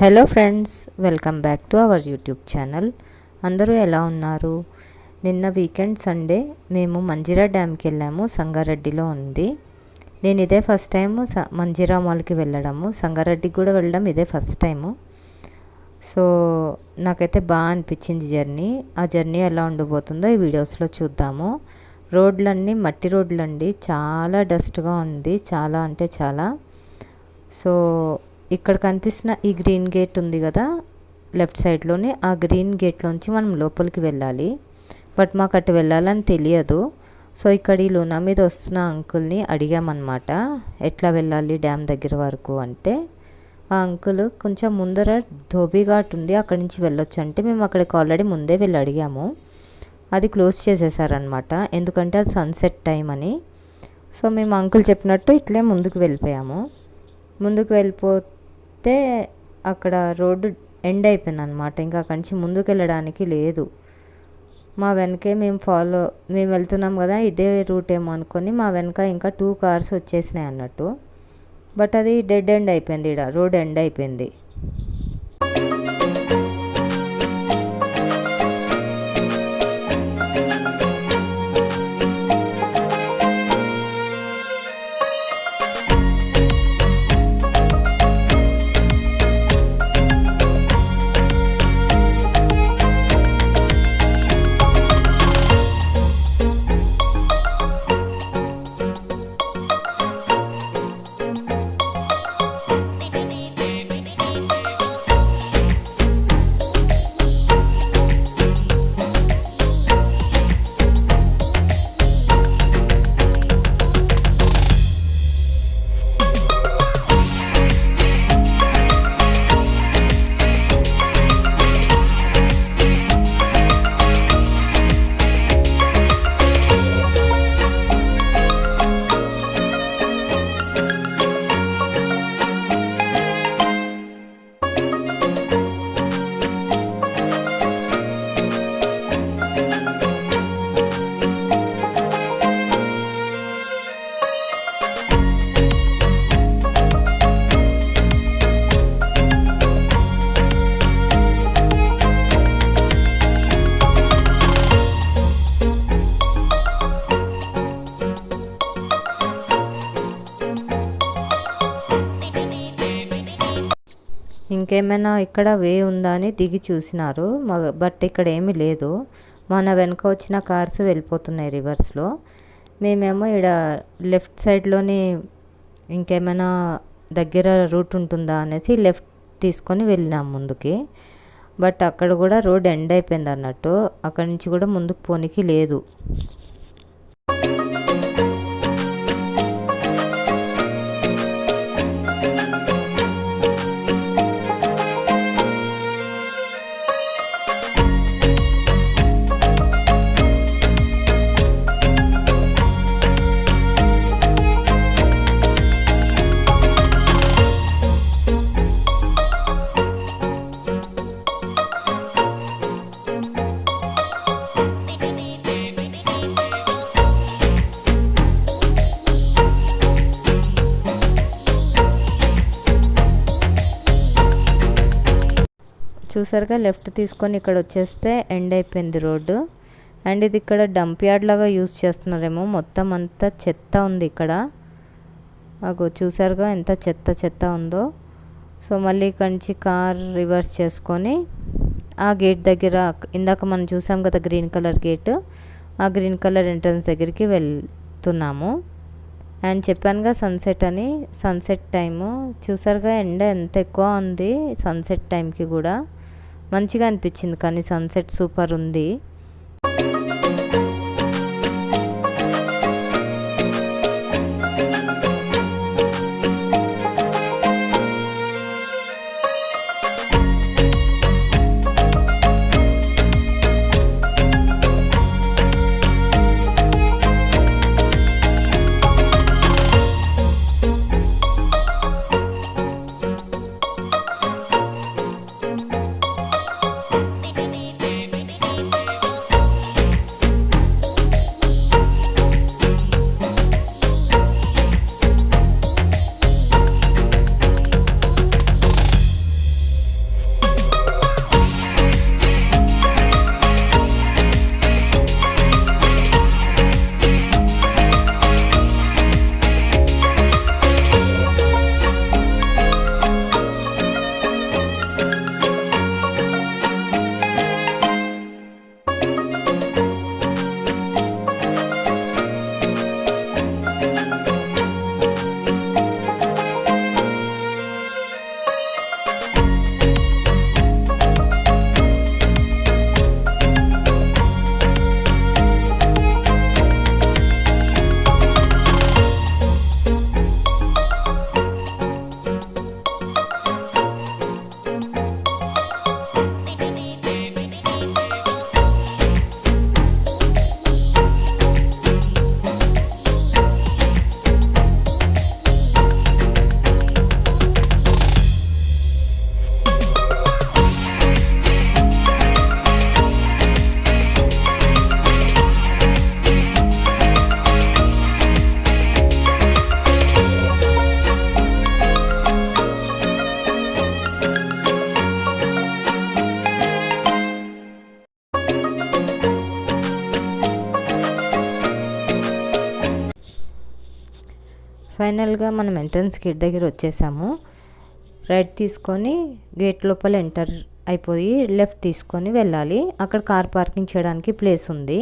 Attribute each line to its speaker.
Speaker 1: Hello friends, welcome back to our YouTube channel. అందరూ ఎలా ఉన్నారు? నిన్న వీకెండ్ సండే మేము మంజిరా డ్యామ్కి వెళ్ళాము. సంగారెడ్డిలో ఉంది. నేను ఇదే ఫస్ట్ టైము మంజిరా మాల్కి వెళ్ళడము. సంగారెడ్డికి కూడా వెళ్ళడం ఇదే ఫస్ట్ టైము. సో నాకైతే బాగా అనిపించింది జర్నీ. ఆ జర్నీ ఎలా ఉండబోతుందో ఈ వీడియోస్లో చూద్దాము. రోడ్లన్నీ మట్టి రోడ్లండి, చాలా డస్ట్గా ఉంది, చాలా అంటే చాలా. సో ఇక్కడ కనిపిస్తున్న ఈ గ్రీన్ గేట్ ఉంది కదా, లెఫ్ట్ సైడ్లోనే, ఆ గ్రీన్ గేట్లోంచి మనం లోపలికి వెళ్ళాలి. బట్ మాకు అటు వెళ్ళాలని తెలియదు. సో ఇక్కడ ఈ లూనా మీద వస్తున్న అంకుల్ని అడిగామన్నమాట, ఎట్లా వెళ్ళాలి డ్యామ్ దగ్గర వరకు అంటే. ఆ అంకుల్ కొంచెం ముందర ధోబీఘాట్ ఉంది, అక్కడి నుంచి వెళ్ళొచ్చు అంటే మేము అక్కడికి ఆల్రెడీ ముందే వెళ్ళి అడిగాము. అది క్లోజ్ చేసేసారనమాట, ఎందుకంటే అది సన్సెట్ టైం అని. సో మేము అంకుల్ చెప్పినట్టు ఇట్లే ముందుకు వెళ్ళిపోయాము. ముందుకు వెళ్ళిపోతే అక్కడ రోడ్డు ఎండ్ అయిపోయింది అనమాట. ఇంకా అక్కడి నుంచి ముందుకు వెళ్ళడానికి లేదు. మా వెనకే మేము వెళ్తున్నాం కదా, ఇదే రూట్ ఏమో అనుకొని మా వెనక ఇంకా 2 కార్స్ వచ్చేసినాయి అన్నట్టు. బట్ అది డెడ్ ఎండ్ అయిపోయింది, ఇక్కడ రోడ్ ఎండ్ అయిపోయింది. ఇంకేమైనా ఇక్కడ వే ఉందా అని దిగి చూసినారు, బట్ ఇక్కడ ఏమీ లేదు. మన వెనక వచ్చిన కార్స్ వెళ్ళిపోతున్నాయి రివర్స్లో. మేమేమో ఇక్కడ లెఫ్ట్ సైడ్లోని ఇంకేమైనా దగ్గర రూట్ ఉంటుందా అనేసి లెఫ్ట్ తీసుకొని వెళ్ళినాం ముందుకి. బట్ అక్కడ కూడా రోడ్ ఎండ్ అయిపోయింది అన్నట్టు, అక్కడి నుంచి కూడా ముందుకు పోనీకి లేదు. చూసారుగా, లెఫ్ట్ తీసుకొని ఇక్కడ వచ్చేస్తే ఎండ్ అయిపోయింది రోడ్డు. అండ్ ఇది ఇక్కడ డంప్ యార్డ్ లాగా యూజ్ చేస్తున్నారేమో, మొత్తం అంతా చెత్త ఉంది ఇక్కడ. అగో చూసారుగా ఎంత చెత్త ఉందో. సో మళ్ళీ ఇక్కడి నుంచి కార్ రివర్స్ చేసుకొని ఆ గేట్ దగ్గర, ఇందాక మనం చూసాం కదా గ్రీన్ కలర్ గేట్, ఆ గ్రీన్ కలర్ ఎంట్రన్స్ దగ్గరికి వెళ్తున్నాము. అండ్ చెప్పానుగా సన్సెట్ అని, సన్సెట్ టైము చూసారుగా, ఎండ ఎంత ఎక్కువ ఉంది సన్సెట్ టైంకి కూడా. మంచిగా అనిపించింది, కానీ సన్సెట్ సూపర్ ఉంది. ఫైనల్గా మనం ఎంట్రన్స్ గేట్ దగ్గర వచ్చేసాము. రైట్ తీసుకొని గేట్ లోపల ఎంటర్ అయిపోయి లెఫ్ట్ తీసుకొని వెళ్ళాలి. అక్కడ కార్ పార్కింగ్ చేయడానికి ప్లేస్ ఉంది.